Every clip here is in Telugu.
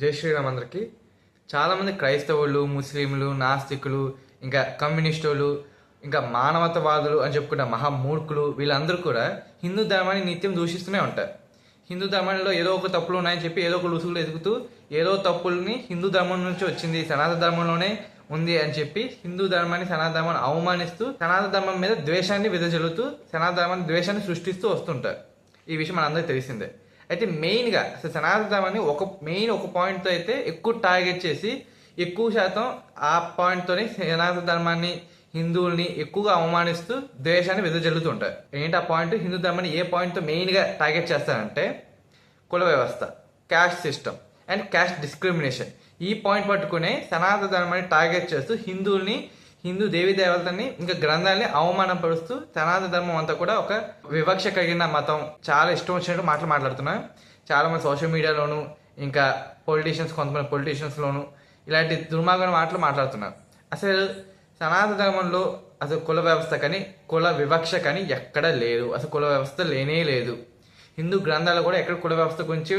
జై శ్రీరామ్ అందరికి. చాలామంది క్రైస్తవులు, ముస్లింలు, నాస్తికులు, ఇంకా కమ్యూనిస్టులు, ఇంకా మానవతావాదులు అని చెప్పుకున్న మహామూర్ఖులు వీళ్ళందరూ కూడా హిందూ ధర్మాన్ని నిత్యం దూషిస్తూనే ఉంటారు. హిందూ ధర్మంలో ఏదో ఒక తప్పులు ఉన్నాయని చెప్పి ఏదో ఒక లుసుగులు ఎదుగుతూ ఏదో తప్పుల్ని హిందూ ధర్మం నుంచి వచ్చింది, సనాతన ధర్మంలోనే ఉంది అని చెప్పి హిందూ ధర్మాన్ని, సనాతన ధర్మాన్ని అవమానిస్తూ సనాతన ధర్మం మీద ద్వేషాన్ని విదజల్లుతూ సనాతన ధర్మాన్ని ద్వేషాన్ని సృష్టిస్తూ వస్తుంటారు. ఈ విషయం మనందరికీ తెలిసిందే. అయితే మెయిన్గా అసలు సనాతన ధర్మాన్ని ఒక పాయింట్తో అయితే ఎక్కువ టార్గెట్ చేసి ఎక్కువ శాతం ఆ పాయింట్తోనే సనాతన ధర్మాన్ని, హిందువుల్ని ఎక్కువగా అవమానిస్తూ ద్వేషాన్ని వెదజల్లుతుంటారు. ఏంటి ఆ పాయింట్? హిందూ ధర్మాన్ని ఏ పాయింట్తో మెయిన్గా టార్గెట్ చేస్తారంటే కుల వ్యవస్థ, caste system and caste discrimination. ఈ పాయింట్ పట్టుకునే సనాతన ధర్మాన్ని టార్గెట్ చేస్తూ హిందువుల్ని, హిందూ దేవీ దేవతల్ని, ఇంకా గ్రంథాలని అవమానపరుస్తూ సనాతన ధర్మం అంతా కూడా ఒక వివక్ష కలిగిన మతం. చాలా ఇష్టం వచ్చినట్టు మాట్లాడుతున్నారు. చాలా మంది సోషల్ మీడియాలోను, ఇంకా కొంతమంది పొలిటీషియన్స్లోను ఇలాంటి దుర్మార్గమైన మాటలు మాట్లాడుతున్నారు. అసలు సనాతన ధర్మంలో అసలు కుల వ్యవస్థ కానీ, కుల వివక్ష కానీ ఎక్కడ లేదు. అసలు కుల వ్యవస్థ లేనే లేదు. హిందూ గ్రంథాలు కూడా ఎక్కడ కుల వ్యవస్థ గురించి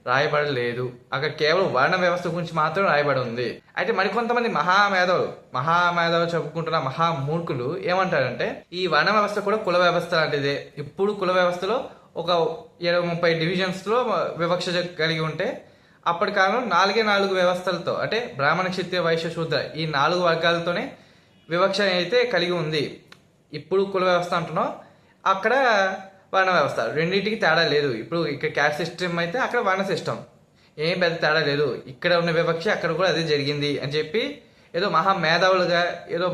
రాయబడలేదు. అక్కడ కేవలం వర్ణ వ్యవస్థ గురించి మాత్రం రాయబడి ఉంది. అయితే మరికొంతమంది మహామేధావులు చెప్పుకుంటున్న మహామూర్ఖులు ఏమంటారంటే ఈ వర్ణ వ్యవస్థ కూడా కుల వ్యవస్థ లాంటిదే. ఇప్పుడు కుల వ్యవస్థలో ఒక 20-30 డివిజన్స్లో వివక్ష కలిగి ఉంటే అప్పటి కాలంలో 4 వ్యవస్థలతో, అంటే బ్రాహ్మణ, క్షత్రియ, వైశ్య, శూద్ర ఈ 4 వర్గాలతోనే వివక్ష అయితే కలిగి ఉంది. ఇప్పుడు కుల వ్యవస్థ అంటున్నాం, అక్కడ వర్ణ వ్యవస్థ. రెండింటికి తేడా లేదు. ఇప్పుడు ఇక్కడ క్యాస్ట్ సిస్టమ్ అయితే అక్కడ వర్ణ సిస్టమ్, ఏం పెద్ద తేడా లేదు. ఇక్కడ ఉన్న వివక్ష అక్కడ కూడా అదే జరిగింది అని చెప్పి ఏదో మేధావులుగా ఏదో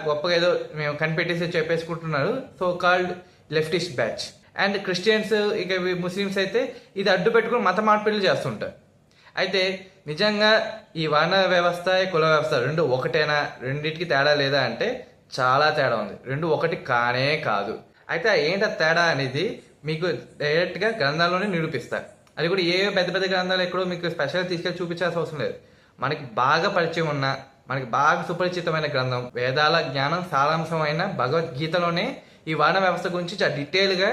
గొప్పగా ఏదో మేము కనిపెట్టేసి చెప్పేసుకుంటున్నారు so called leftist batch. And Christians, ఇక ముస్లిమ్స్ అయితే ఇది అడ్డు పెట్టుకుని మత మార్పిడులు చేస్తుంటారు. అయితే నిజంగా ఈ వర్ణ వ్యవస్థ, కుల వ్యవస్థ రెండు ఒకటేనా, రెండింటికి తేడా లేదా అంటే చాలా తేడా ఉంది. రెండు ఒకటి కానే కాదు. అయితే ఏంటి తేడా అనేది మీకు డైరెక్ట్గా గ్రంథాల్లోనే నిరూపిస్తారు. అది కూడా ఏ పెద్ద గ్రంథాలు ఎక్కడో మీకు స్పెషల్గా తీసుకెళ్ళి చూపించాల్సిన అవసరం లేదు. మనకి బాగా పరిచయం ఉన్న, మనకి బాగా సుపరిచితమైన గ్రంథం, వేదాల జ్ఞానం సారాంశమైన భగవద్గీతలోనే ఈ వర్ణ వ్యవస్థ గురించి చాలా డీటెయిల్గా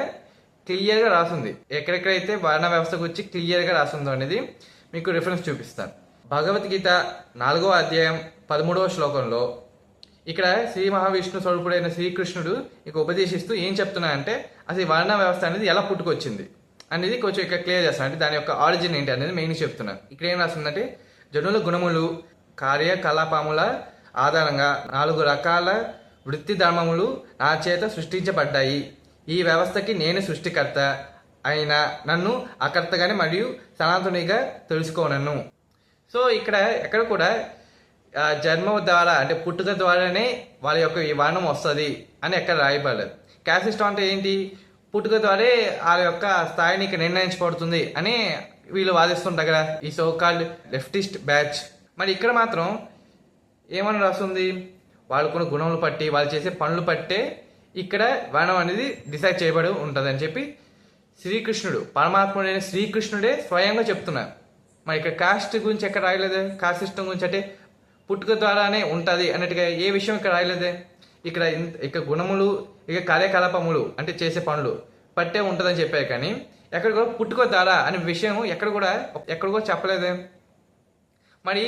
క్లియర్గా రాసింది. ఎక్కడెక్కడైతే వర్ణ వ్యవస్థ గురించి క్లియర్గా రాసిందో అనేది మీకు రిఫరెన్స్ చూపిస్తాను. భగవద్గీత 4వ అధ్యాయం 13వ శ్లోకంలో ఇక్కడ శ్రీ మహావిష్ణు స్వరూపుడైన శ్రీకృష్ణుడు ఇక ఉపదేశిస్తూ ఏం చెప్తున్నాయంటే అసలు ఈ వర్ణ వ్యవస్థ అనేది ఎలా పుట్టుకొచ్చింది అనేది కొంచెం ఇక్కడ క్లియర్ చేస్తాను. అంటే దాని యొక్క ఆరిజిన్ ఏంటి అనేది మెయిన్ చెప్తున్నాను. ఇక్కడ ఏం రాస్తుందంటే జనుల గుణములు, కార్యకలాపముల ఆధారంగా 4 రకాల వృత్తి ధర్మములు నా చేత సృష్టించబడ్డాయి. ఈ వ్యవస్థకి నేను సృష్టికర్త అయినా నన్ను అకర్తగానే మరియు సనాతనిగా తెలుసుకోనను. సో ఇక్కడ ఎక్కడ కూడా జన్మ ద్వారా, అంటే పుట్టుక ద్వారానే వాళ్ళ యొక్క ఈ వర్ణం వస్తుంది అని ఎక్కడ రాయబడలేదు. క్యాస్ట్ సిస్టమ్ అంటే ఏంటి? పుట్టుక ద్వారా వాళ్ళ యొక్క స్థాయిని ఇక్కడ నిర్ణయించబడుతుంది అని వీళ్ళు వాదిస్తుంటారు కదా, ఈ సో కాల్డ్ లెఫ్టిస్ట్ బ్యాచ్. మరి ఇక్కడ మాత్రం ఏమని రాస్తుంది? వాళ్ళకున్న గుణములు పట్టి, వాళ్ళు చేసే పనులు పట్టే ఇక్కడ వర్ణం అనేది డిసైడ్ చేయబడి ఉంటుంది అని చెప్పి శ్రీకృష్ణుడు, పరమాత్ముడైన శ్రీకృష్ణుడే స్వయంగా చెప్తున్నారు. మరి ఇక్కడ కాస్ట్ గురించి ఎక్కడ రాయలేదు. కాస్ట్ సిస్టమ్ గురించి అంటే పుట్టుక ద్వారానే ఉంటుంది అన్నట్టుగా ఏ విషయం ఇక్కడ రాయలేదే. ఇక్కడ గుణములు, ఇక కార్యకలాపములు అంటే చేసే పనులు పట్టే ఉంటుందని చెప్పారు. కానీ ఎక్కడ కూడా పుట్టుక ద్వారా అనే విషయం ఎక్కడ కూడా చెప్పలేదే. మరి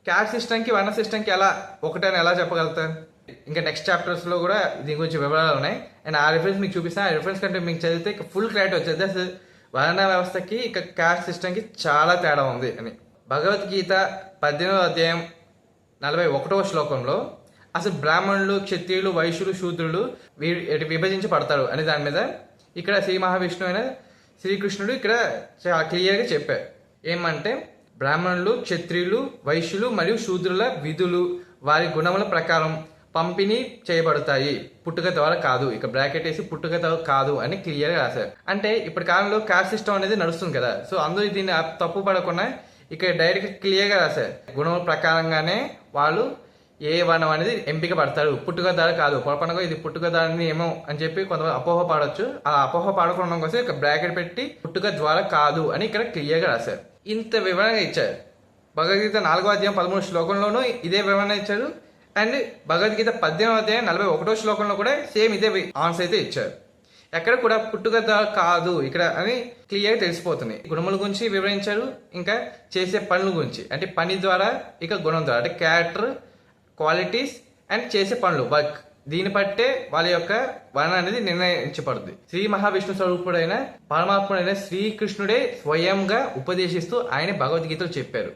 క్యాస్ట్ సిస్టమ్కి వర్ణ సిస్టమ్కి ఒకటని ఎలా చెప్పగలుగుతారు? ఇంకా నెక్స్ట్ చాప్టర్స్లో కూడా దీని గురించి వివరాలు ఉన్నాయి. అండ్ ఆ రిఫరెన్స్ మీకు చూపిస్తాను. ఆ రిఫరెన్స్ కంటే మీకు చదివితే ఫుల్ క్లారిటీ వచ్చేది అసలు వర్ణ వ్యవస్థకి ఇక క్యాస్ట్ సిస్టమ్కి చాలా తేడా ఉంది అని. భగవద్గీత 18వ అధ్యాయం 41వ శ్లోకంలో అసలు బ్రాహ్మణులు, క్షత్రియులు, వైశ్యులు, శూద్రులు విభజించబడతారు అనే దాని మీద ఇక్కడ శ్రీ మహావిష్ణు అయిన శ్రీకృష్ణుడు ఇక్కడ చాలా క్లియర్గా చెప్పారు. ఏమంటే బ్రాహ్మణులు, క్షత్రియులు, వైశ్యులు మరియు శూద్రుల విధులు వారి గుణముల ప్రకారం పంపిణీ చేయబడతాయి, పుట్టుక ద్వారా కాదు. ఇక బ్రాకెట్ వేసి పుట్టుక ద్వారా కాదు అని క్లియర్గా రాశారు. అంటే ఇప్పటి కాలంలో కాస్ట్ సిస్టమ్ అనేది నడుస్తుంది కదా, సో అందరూ దీన్ని తప్పు పడకుండా ఇక్కడ డైరెక్ట్ క్లియర్గా రాశారు. గుణముల ప్రకారంగానే వాళ్ళు ఏ వర్ణం అనేది ఎంపిక పడతారు, పుట్టుక ద్వారా కాదు. పొరపనగా ఇది పుట్టుక ద్వారా ఏమో అని చెప్పి కొంతమంది అపోహ పడవచ్చు. ఆ అపోహ పడకుండా కోసం ఇక్కడ బ్రాకెట్ పెట్టి పుట్టుక ద్వారా కాదు అని ఇక్కడ క్లియర్గా రాశారు. ఇంత వివరంగా ఇచ్చారు. భగవద్గీత 4వ అధ్యాయం 13వ శ్లోకంలోనూ ఇదే వివరణ ఇచ్చారు. అండ్ భగవద్గీత 18వ అధ్యాయం 41వ శ్లోకంలో కూడా సేమ్ ఇదే ఆన్సర్ అయితే ఇచ్చారు. ఎక్కడ కూడా పుట్టుక ద్వారా కాదు ఇక్కడ అని క్లియర్గా తెలిసిపోతుంది. గుణముల గురించి వివరించారు, ఇంకా చేసే పనుల గురించి, అంటే పని ద్వారా ఇక గుణం ద్వారా, అంటే క్యారెక్టర్, క్వాలిటీస్ అండ్ చేసే పనులు, వర్క్, దీన్ని బట్టే వాళ్ళ యొక్క వర్ణ అనేది నిర్ణయించబడుతుంది. శ్రీ మహావిష్ణు స్వరూపుడైన పరమాత్ముడైన శ్రీకృష్ణుడే స్వయంగా ఉపదేశిస్తూ ఆయన భగవద్గీతలో చెప్పారు.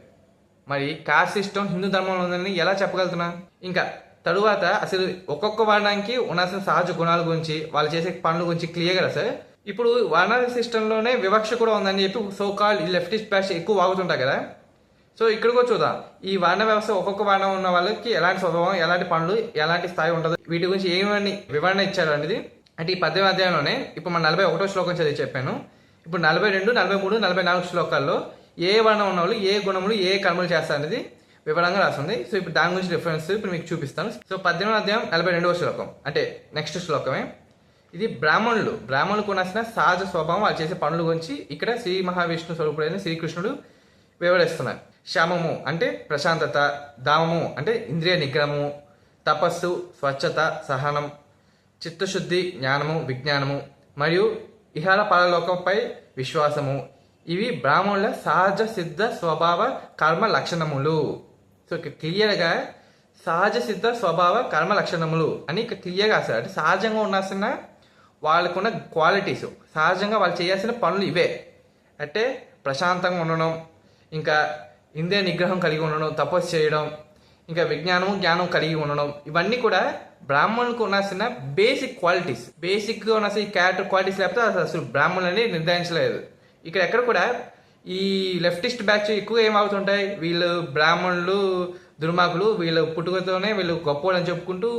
మరి కాస్ట్ సిస్టమ్ హిందూ ధర్మంలో ఉందని ఎలా చెప్పగలుగుతున్నా? ఇంకా తరువాత అసలు ఒక్కొక్క వర్ణానికి ఉండాల్సిన సహజ గుణాల గురించి, వాళ్ళు చేసే పనుల గురించి క్లియర్గా సార్. ఇప్పుడు వర్ణ సిస్టంలోనే వివక్ష కూడా ఉందని చెప్పి సో కాల్ లెఫ్టిస్ట్ బ్యాచ్ ఎక్కువ వాగుతుంటారు కదా. సో ఇక్కడ కూడా చూద్దాం, ఈ వర్ణ వ్యవస్థ ఒక్కొక్క వర్ణం ఉన్న వాళ్ళకి ఎలాంటి స్వభావం, ఎలాంటి పనులు, ఎలాంటి స్థాయి ఉంటుంది, వీటి గురించి ఏమని వివరణ ఇచ్చారు అనేది. అంటే ఈ 18వ అధ్యాయంలోనే ఇప్పుడు మన 41వ శ్లోకం చదివి చెప్పాను. ఇప్పుడు 42, 43, 44 శ్లోకాల్లో ఏ వర్ణం ఉన్న వాళ్ళు ఏ గుణములు ఏ కర్మలు చేస్తారు అనేది వివరంగా రాస్తుంది. సో ఇప్పుడు దాని గురించి రిఫరెన్స్ ఇప్పుడు మీకు చూపిస్తాను. సో 18వ అధ్యాయం 42వ శ్లోకం అంటే నెక్స్ట్ శ్లోకమే ఇది. బ్రాహ్మణులకు ఉన్న సహజ స్వభావం, వాళ్ళు చేసే పనుల గురించి ఇక్కడ శ్రీ మహావిష్ణు స్వరూపుడైన శ్రీకృష్ణుడు వివరిస్తున్నారు. శమము అంటే ప్రశాంతత, దామము అంటే ఇంద్రియ నిగ్రహము, తపస్సు, స్వచ్ఛత, సహనం, చిత్తశుద్ధి, జ్ఞానము, విజ్ఞానము మరియు ఇహర పరలోకంపై విశ్వాసము, ఇవి బ్రాహ్మణుల సహజ సిద్ధ స్వభావ కర్మ లక్షణములు. సో ఇక క్లియర్గా సహజ సిద్ధ స్వభావ కర్మ లక్షణములు అని ఇక క్లియర్గా రాశారు. అంటే సహజంగా ఉండాల్సిన వాళ్ళకున్న క్వాలిటీస్, సహజంగా వాళ్ళు చేయాల్సిన పనులు ఇవే. అంటే ప్రశాంతంగా ఉండడం, ఇంకా ఇంద్రియ నిగ్రహం కలిగి ఉండడం, తపస్సు చేయడం, ఇంకా విజ్ఞానము జ్ఞానం కలిగి ఉండడం, ఇవన్నీ కూడా బ్రాహ్మణులకు ఉండాల్సిన బేసిక్ క్వాలిటీస్. బేసిక్గా ఉన్న ఈ క్యారెక్టర్ క్వాలిటీస్ లేకపోతే అసలు బ్రాహ్మణులని నిర్ధారించలేదు. ఇక్కడ ఎక్కడ కూడా ఈ లెఫ్టిస్ట్ బ్యాచ్ ఎక్కువ ఏమవుతుంటాయి, వీళ్ళు బ్రాహ్మణులు దుర్మార్గులు, వీళ్ళు పుట్టుకతోనే వీళ్ళు గొప్పవాళ్ళు అని చెప్పుకుంటూ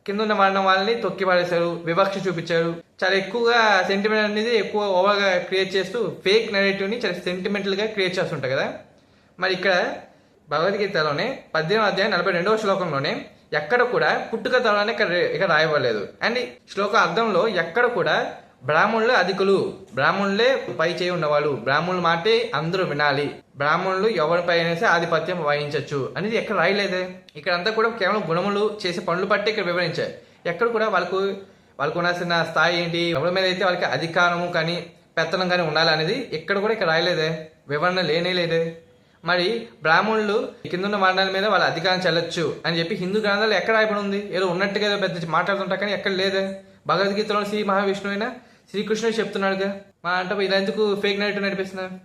కింద ఉన్న వర్ణం వాళ్ళని తొక్కి పడేశారు, వివక్ష చూపించారు. చాలా ఎక్కువగా సెంటిమెంట్ అనేది ఎక్కువ ఓవర్గా క్రియేట్ చేస్తూ ఫేక్ నెరేటివ్ని చాలా సెంటిమెంటల్గా క్రియేట్ చేస్తుంటాయి కదా. మరి ఇక్కడ భగవద్గీతలోనే 18వ అధ్యాయం 42వ శ్లోకంలోనే ఎక్కడ కూడా పుట్టుక ద్వారానే ఇక్కడ రాయబడలేదు. అండ్ శ్లోక అర్థంలో ఎక్కడ కూడా బ్రాహ్మణులు అధికులు, బ్రాహ్మణులే పై చేయి ఉన్నవాళ్ళు, బ్రాహ్మణుల మాటే అందరూ వినాలి, బ్రాహ్మణులు ఎవరిపై అయినా ఆధిపత్యం వహించవచ్చు అనేది ఎక్కడ రాయలేదే. ఇక్కడ అంతా కూడా కేవలం గుణములు చేసే పనులు బట్టి ఇక్కడ వివరించారు. ఎక్కడ కూడా వాళ్ళకు ఉండాల్సిన స్థాయి ఏంటి, ఎవరి మీద అయితే వాళ్ళకి అధికారము కానీ పెత్తనం కానీ ఉండాలి అనేది ఎక్కడ కూడా ఇక్కడ రాయలేదే, వివరణ లేనే. మరి బ్రాహ్మణులు కింద వర్ణాల మీద వాళ్ళ అధికారం చెల్లొచ్చు అని చెప్పి హిందూ గ్రంథాలు ఎక్కడ రాయబడి ఉంది? ఏదో ఉన్నట్టుగా ఏదో పెద్ద మాట్లాడుతుంటా కానీ ఎక్కడ లేదే. భగవద్గీతలో శ్రీ మహావిష్ణువు అయినా శ్రీకృష్ణుడు చెప్తున్నాడుగా, మా అంటే ఇలా ఎందుకు ఫేక్ నెరేటివ్ నడిపిస్తున్నారు?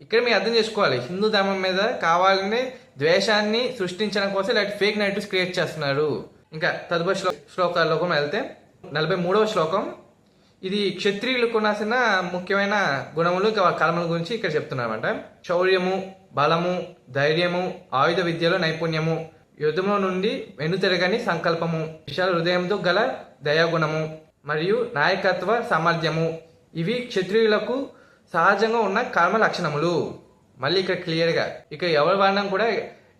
ఇక్కడ మీరు అర్థం చేసుకోవాలి, హిందూ ధర్మం మీద కావాలని ద్వేషాన్ని సృష్టించడం కోసం ఇలాంటి ఫేక్ నెరేటివ్స్ క్రియేట్ చేస్తున్నారు. ఇంకా తదుపరి శ్లోకాల్లోకి వెళ్తే 43వ శ్లోకం ఇది క్షత్రియులకు ఉండాల్సిన ముఖ్యమైన గుణములు కర్మల గురించి ఇక్కడ చెప్తున్నారన్నమాట. శౌర్యము, బలము, ధైర్యము, ఆయుధ విద్యలో నైపుణ్యము, యుద్ధంలో నుండి వెనుతిరగని సంకల్పము, విశాల హృదయంతో గల దయాగుణము మరియు నాయకత్వ సామర్థ్యము, ఇవి క్షత్రియులకు సహజంగా ఉన్న కర్మ లక్షణములు. మళ్ళీ ఇక్కడ క్లియర్గా ఇక ఎవరి వర్ణం కూడా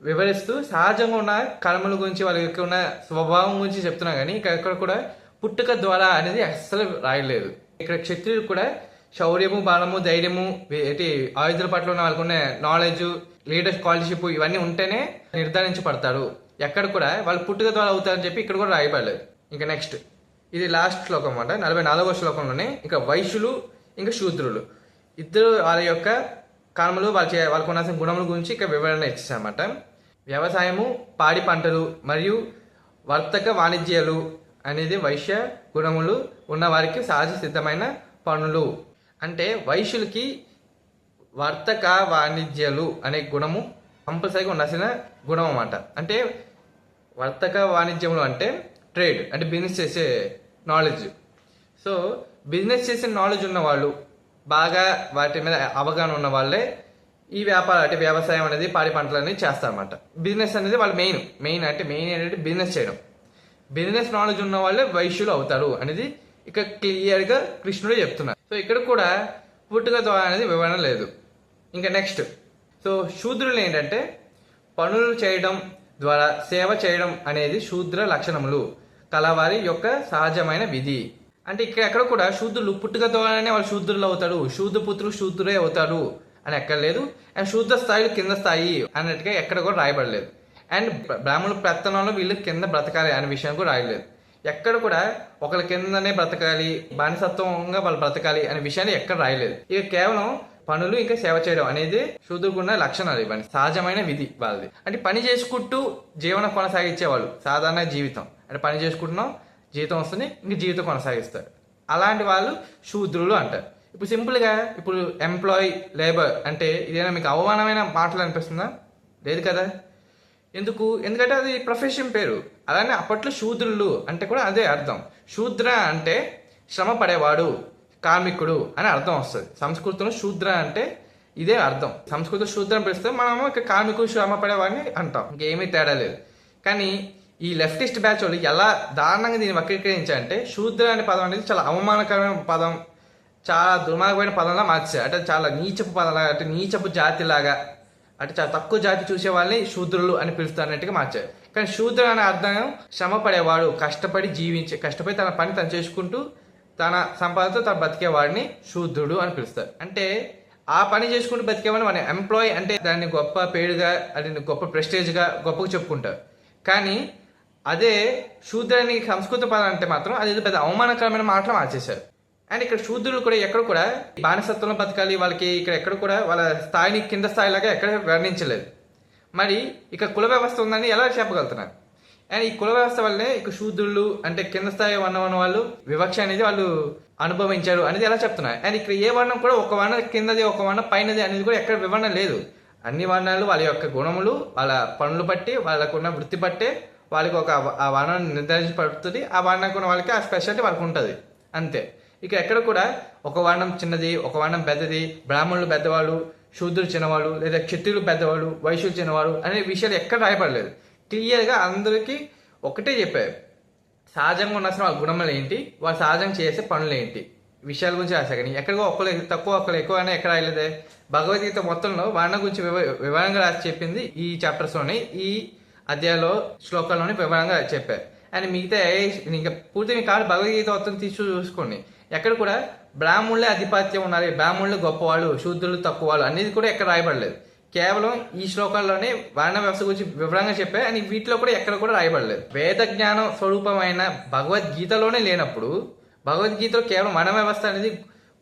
వివరిస్తూ సహజంగా ఉన్న కర్మల గురించి వాళ్ళ యొక్క ఉన్న స్వభావం గురించి చెప్తున్నా కానీ ఇక్కడ కూడా పుట్టుక ద్వారా అనేది అస్సలు రాయలేదు. ఇక్కడ క్షత్రియులు కూడా శౌర్యము, బలము, ధైర్యము, ఆయుధాల పట్ల ఉన్న వాళ్ళకున్న నాలెడ్జ్, లీడర్షిప్ క్వాలిటీషిప్ ఇవన్నీ ఉంటేనే నిర్ధారించబడతారు. ఎక్కడ కూడా వాళ్ళు పుట్టుక ద్వారా అవుతారని చెప్పి ఇక్కడ కూడా రాయబడలేదు. ఇంకా నెక్స్ట్ ఇది లాస్ట్ శ్లోకం అన్నమాట. 44వ శ్లోకంలోనే ఇంకా వైశ్యులు ఇంకా శూద్రులు ఇద్దరు వాళ్ళ యొక్క కర్మలు వాళ్ళకు ఉన్న గుణముల గురించి ఇక్కడ వివరణ ఇచ్చేసామన్నమాట. వ్యవసాయము, పాడి పంటలు మరియు వర్తక వాణిజ్యాలు అనేది వైశ్య గుణములు ఉన్న వారికి సహజ సిద్ధమైన పనులు. అంటే వైశ్యులకి వర్తక వాణిజ్యాలు అనే గుణము కంపల్సరీగా ఉండాల్సిన గుణం అన్నమాట. అంటే వర్తక వాణిజ్యములు అంటే ట్రేడ్, అంటే బిజినెస్ చేసే నాలెడ్జ్. సో బిజినెస్ చేసే నాలెడ్జ్ ఉన్న వాళ్ళు, బాగా వాటి మీద అవగాహన ఉన్న వాళ్ళే ఈ వ్యాపారం అంటే వ్యవసాయం అనేది పాడి పంటలు అనేది చేస్తారన్నమాట. బిజినెస్ అనేది వాళ్ళు మెయిన్ ఏంటంటే బిజినెస్ చేయడం. బిజినెస్ నాలెడ్జ్ ఉన్న వాళ్ళే వైశ్యులు అవుతారు అనేది ఇక్కడ క్లియర్గా కృష్ణుడు చెప్తున్నారు. సో ఇక్కడ కూడా పుట్టుక ద్వారా అనేది వివరణ లేదు. ఇంకా నెక్స్ట్ సో శూద్రులు ఏంటంటే పనులు చేయడం ద్వారా సేవ చేయడం అనేది శూద్ర లక్షణములు కలవారి యొక్క సహజమైన విధి. అంటే ఇక్కడ ఎక్కడ కూడా శూద్రులు పుట్టుక ద్వారానే వాళ్ళు శూద్రులు అవుతారు, శూద్రపుత్రులు శూద్రులే అవుతారు అని ఎక్కడ లేదు. అండ్ శూద్ర స్థాయిలు కింద స్థాయి అన్నట్టుగా ఎక్కడ కూడా రాయబడలేదు. అండ్ బ్రాహ్మణుల పెత్తనంలో వీళ్ళు కింద బ్రతకాలి అనే విషయం కూడా రాయలేదు. ఎక్కడ కూడా ఒకరి కిందనే బ్రతకాలి, బానిసత్వంగా వాళ్ళు బ్రతకాలి అనే విషయాన్ని ఎక్కడ రాయలేదు. ఇక కేవలం పనులు ఇంకా సేవ చేయడం అనేది శూద్రుకున్న లక్షణాలు. ఇవన్నీ సహజమైన విధి వాళ్ళది. అంటే పని చేసుకుంటూ జీవనం కొనసాగించేవాళ్ళు. సాధారణ జీవితం అంటే పని చేసుకుంటున్నాం, జీవితం వస్తుంది, ఇంక జీవితం కొనసాగిస్తారు. అలాంటి వాళ్ళు శూద్రులు అంటారు. ఇప్పుడు సింపుల్గా ఇప్పుడు ఎంప్లాయీ, లేబర్ అంటే ఇదేనా మీకు అవమానమైన మాటలు అనిపిస్తుందా? లేదు కదా. ఎందుకంటే అది ప్రొఫెషన్ పేరు. అలానే అప్పట్లో శూద్రులు అంటే కూడా అదే అర్థం. శూద్ర అంటే శ్రమ పడేవాడు, కార్మికుడు అని అర్థం వస్తుంది. సంస్కృతంలో శూద్ర అంటే ఇదే అర్థం. సంస్కృతం శూద్రం పిలిస్తే మనము ఇక్కడ కార్మికుడు, శ్రమ పడేవాడిని అంటాం. ఇంకేమీ తేడా లేదు. కానీ ఈ లెఫ్టిస్ట్ బ్యాచ్ వాళ్ళు ఎలా దారుణంగా దీన్ని వక్రీకరించారంటే శూద్ర అనే పదం అనేది చాలా అవమానకరమైన పదం, చాలా దుర్మార్గమైన పదంలా మార్చారు. అంటే చాలా నీచపు పదంలాగా, అంటే నీచపు జాతిలాగా, అంటే చాలా తక్కువ జాతి చూసే వాళ్ళని శూద్రులు అని పిలుస్తారన్నట్టుగా మార్చారు. కానీ శూద్ర అనే అర్థం శ్రమ పడేవాడు, కష్టపడి కష్టపడి తన పని తను చేసుకుంటూ తన సంపాదనతో తను బతికేవాడిని శూద్రుడు అని పిలుస్తారు. అంటే ఆ పని చేసుకుంటూ బతికేవాడిని మన ఎంప్లాయీ అంటే దాన్ని గొప్ప పేరుగా, అది గొప్ప ప్రెస్టేజ్గా గొప్పగా చెప్పుకుంటారు. కానీ అదే శూద్రాన్ని సంస్కృత పదం అంటే మాత్రం అది పెద్ద అవమానకరమైన మాటలు మార్చేశారు. అండ్ ఇక్కడ శూద్రులు కూడా ఎక్కడ కూడా బానిసత్వంలో బతకాలి, వాళ్ళకి ఇక్కడ ఎక్కడ కూడా వాళ్ళ స్థాయిని కింద స్థాయిలాగా ఎక్కడ వర్ణించలేదు. మరి ఇక కుల వ్యవస్థ ఉందని ఎలా చెప్పగలుగుతున్నారు? అండ్ ఈ కుల వ్యవస్థ వల్లే ఇక శూద్రులు అంటే కింద స్థాయి వర్ణం వాళ్ళు వివక్ష అనేది వాళ్ళు అనుభవించారు అనేది ఎలా చెప్తున్నారు. అండ్ ఇక్కడ ఏ వర్ణం కూడా ఒక వర్ణం కిందది ఒక వర్ణం పైనది అనేది కూడా ఎక్కడ వివరణ లేదు. అన్ని వర్ణాలు వాళ్ళ యొక్క గుణములు, వాళ్ళ పనులు బట్టి, వాళ్ళకున్న వృత్తి బట్టే వాళ్ళకి ఒక ఆ వర్ణం నిర్ధారించబడుతుంది. ఆ వర్ణానికి ఉన్న వాళ్ళకి ఆ స్పెషాలిటీ వాళ్ళకి ఉంటుంది అంతే. ఇక ఎక్కడ కూడా ఒక వర్ణం చిన్నది, ఒక వర్ణం పెద్దది, బ్రాహ్మణులు పెద్దవాళ్ళు, శూద్రులు చిన్నవాళ్ళు, లేదా క్షత్రియులు పెద్దవాళ్ళు, వైశ్యులు చిన్నవాళ్ళు అనే విషయాలు ఎక్కడ రాయపడలేదు. క్లియర్గా అందరికీ ఒకటే చెప్పారు. సహజంగా ఉన్న వాళ్ళ గుణములు ఏంటి, వాళ్ళు సహజంగా చేసే పనులు ఏంటి, విషయాల గురించి రాశారు. కానీ ఎక్కడికో ఒకరు తక్కువ ఒకరు ఎక్కువ అని ఎక్కడ రాయలేదే. భగవద్గీత మొత్తంలో వర్ణం గురించి వివరంగా రాసి చెప్పింది ఈ చాప్టర్స్లోని, ఈ అధ్యాయంలో శ్లోకాల్లోని వివరంగా చెప్పారు. అండ్ మిగతా ఇంకా పూర్తి మీ కాదు భగవద్గీత మొత్తం చూసుకోండి. ఎక్కడ కూడా బ్రాహ్మణులే ఆధిపత్యం ఉండాలి, బ్రాహ్మణులు గొప్పవాళ్ళు, శూద్రులు తక్కువ వాళ్ళు అనేది కూడా ఎక్కడ రాయబడలేదు. కేవలం ఈ శ్లోకాల్లోనే వర్ణ వ్యవస్థ గురించి వివరంగా చెప్పారు. అని వీటిలో కూడా ఎక్కడ కూడా రాయబడలేదు. వేద జ్ఞానం స్వరూపమైన భగవద్గీతలోనే లేనప్పుడు భగవద్గీతలో కేవలం వర్ణ వ్యవస్థ అనేది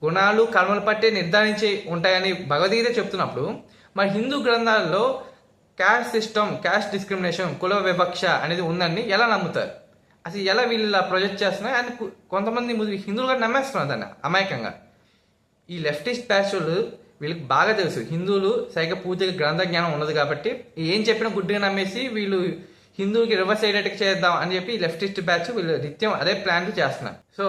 గుణాలు కర్మలు పట్టే నిర్ధారించి ఉంటాయని భగవద్గీత చెప్తున్నప్పుడు మరి హిందూ గ్రంథాల్లో క్యాస్ట్ సిస్టమ్, క్యాస్ట్ డిస్క్రిమినేషన్, కుల వివక్ష అనేది ఉందని ఎలా నమ్ముతారు? అసలు ఎలా వీళ్ళు ప్రొజెక్ట్ చేస్తున్నారు? అండ్ కొంతమంది హిందువులు కూడా నమ్మేస్తున్నారు దాన్ని అమాయకంగా. ఈ లెఫ్టిస్ట్ బ్యాచ్లు వీళ్ళకి బాగా తెలుసు హిందువులు సరిగ్గా పూర్తిగా గ్రంథ జ్ఞానం ఉండదు కాబట్టి ఏం చెప్పినా గుడ్డిగా నమ్మేసి వీళ్ళు హిందువులకి రివర్స్ అయ్యేటట్టు చేద్దాం అని చెప్పి లెఫ్టిస్ట్ బ్యాచ్ వీళ్ళు నిత్యం అదే ప్లాన్ చేస్తున్నారు. సో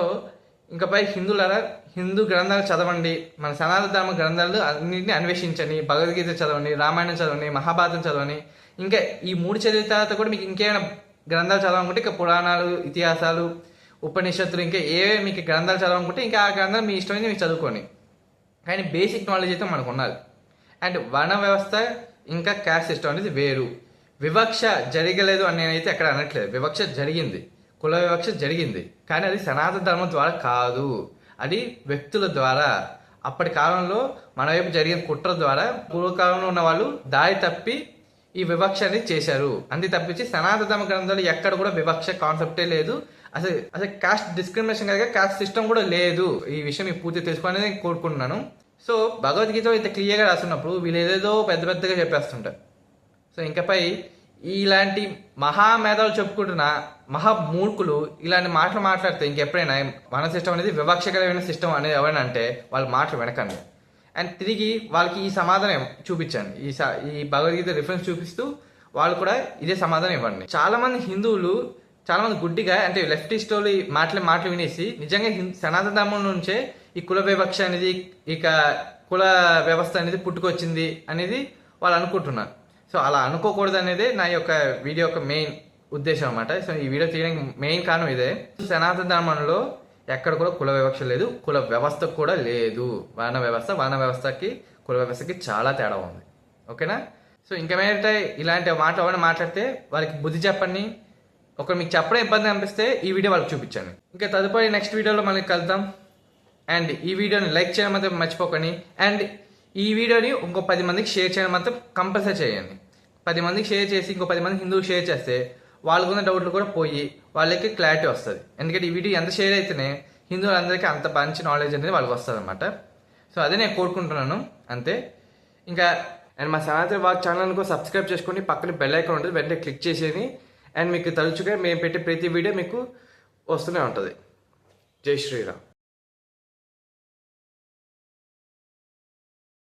ఇంకపై హిందువులారా, హిందూ గ్రంథాలు చదవండి, మన సనాతన ధర్మ గ్రంథాలు అన్నింటినీ అన్వేషించండి, భగవద్గీత చదవండి, రామాయణం చదవండి, మహాభారతం చదవండి. ఇంకా ఈ 3 చదివిన తర్వాత కూడా మీకు ఇంకేమైనా గ్రంథాలు చదవాలనుకుంటే ఇంకా పురాణాలు, ఇతిహాసాలు, ఉపనిషత్తులు, ఇంకా ఏవే మీకు గ్రంథాలు చదవాలనుకుంటే ఇంకా ఆ గ్రంథాలు మీ ఇష్టమైంది మీకు చదువుకోండి. కానీ బేసిక్ నాలెడ్జ్ అయితే మనకు ఉండాలి. అండ్ వర్ణ వ్యవస్థ ఇంకా క్యాస్ట్ సిస్టమ్ అనేది వేరు. వివక్ష జరగలేదు అని నేనైతే ఎక్కడ అనట్లేదు. వివక్ష జరిగింది, కుల వివక్ష జరిగింది. కానీ అది సనాతన ధర్మం ద్వారా కాదు, అది వ్యక్తుల ద్వారా, అప్పటి కాలంలో మన వైపు జరిగిన కుట్ర ద్వారా పూర్వకాలంలో ఉన్న వాళ్ళు దారి తప్పి ఈ వివక్ష అనేది చేశారు. అంతే తప్పించి సనాతన ధర్మ గ్రంథాలు ఎక్కడ కూడా వివక్ష కాన్సెప్టే లేదు. అసలు కాస్ట్ డిస్క్రిమినేషన్ కాక కాస్ట్ సిస్టమ్ కూడా లేదు. ఈ విషయం మీకు పూర్తి తెలుసుకోవాలని నేను కోరుకుంటున్నాను. సో భగవద్గీత ఇంత క్లియర్గా రాస్తున్నప్పుడు వీళ్ళు ఏదేదో పెద్ద పెద్దగా చెప్పేస్తుంటారు. సో ఇంకపై ఇలాంటి మహామేధాలు చెప్పుకుంటున్న మహామూర్ఖులు ఇలాంటి మాటలు మాట్లాడితే ఇంకెప్పుడైనా మన సిస్టమ్ అనేది వివక్షకరమైన సిస్టమ్ అనేది ఎవరైనా అంటే వాళ్ళ మాటలు వెనకండి. అండ్ తిరిగి వాళ్ళకి ఈ సమాధానం చూపించండి. ఈ భగవద్గీత రిఫరెన్స్ చూపిస్తూ వాళ్ళు కూడా ఇదే సమాధానం ఇవ్వండి. చాలా మంది హిందువులు చాలా మంది గుడ్డిగా అంటే లెఫ్టిస్ట్ వాళ్ళు మాటలు వినేసి నిజంగా సనాతన ధర్మం నుంచే ఈ కుల వివక్ష అనేది, ఇక కుల వ్యవస్థ అనేది పుట్టుకొచ్చింది అనేది వాళ్ళు అనుకుంటున్నారు. సో అలా అనుకోకూడదు అనేది నా యొక్క వీడియో యొక్క మెయిన్ ఉద్దేశం అనమాట. సో ఈ వీడియో తీయడానికి మెయిన్ కారణం ఇదే. సనాతన ధర్మంలో ఎక్కడ కూడా కుల వివక్ష లేదు, కుల వ్యవస్థ కూడా లేదు. వర్ణ వ్యవస్థకి కుల వ్యవస్థకి చాలా తేడా ఉంది. ఓకేనా? సో ఇంకేమైతే ఇలాంటి మాటలు ఎవరైనా మాట్లాడితే వాళ్ళకి బుద్ధి చెప్పండి. ఒకరు మీకు చెప్పడం ఇబ్బంది అనిపిస్తే ఈ వీడియో వాళ్ళకి చూపించండి. ఇంకా తదుపరి నెక్స్ట్ వీడియోలో మళ్ళీ కలుద్దాం. అండ్ ఈ వీడియోని లైక్ చేయడం మాత్రం మర్చిపోకండి. అండ్ ఈ వీడియోని ఇంకో 10 మందికి షేర్ చేయడం మాత్రం కంపల్సరీ చేయండి. 10 మందికి షేర్ చేసి ఇంకో 10 మందికి హిందువుకి షేర్ చేస్తే వాళ్ళకున్న డౌట్లు కూడా పోయి వాళ్ళకి క్లారిటీ వస్తుంది. ఎందుకంటే ఈ వీడియో ఎంత షేర్ అయితేనే హిందువులందరికీ అంత మంచి నాలెడ్జ్ అనేది వాళ్ళకి వస్తుంది అనమాట. సో అదే నేను కోరుకుంటున్నాను అంతే. ఇంకా అండ్ మా సనాతన వాక్ ఛానల్ కూడా సబ్స్క్రైబ్ చేసుకొని పక్కన బెల్ ఐకాన్ ఉంటుంది, వెంటనే క్లిక్ చేసేది. అండ్ మీకు తరచుగా మేము పెట్టే ప్రతి వీడియో మీకు వస్తూనే ఉంటుంది. జై శ్రీరామ్.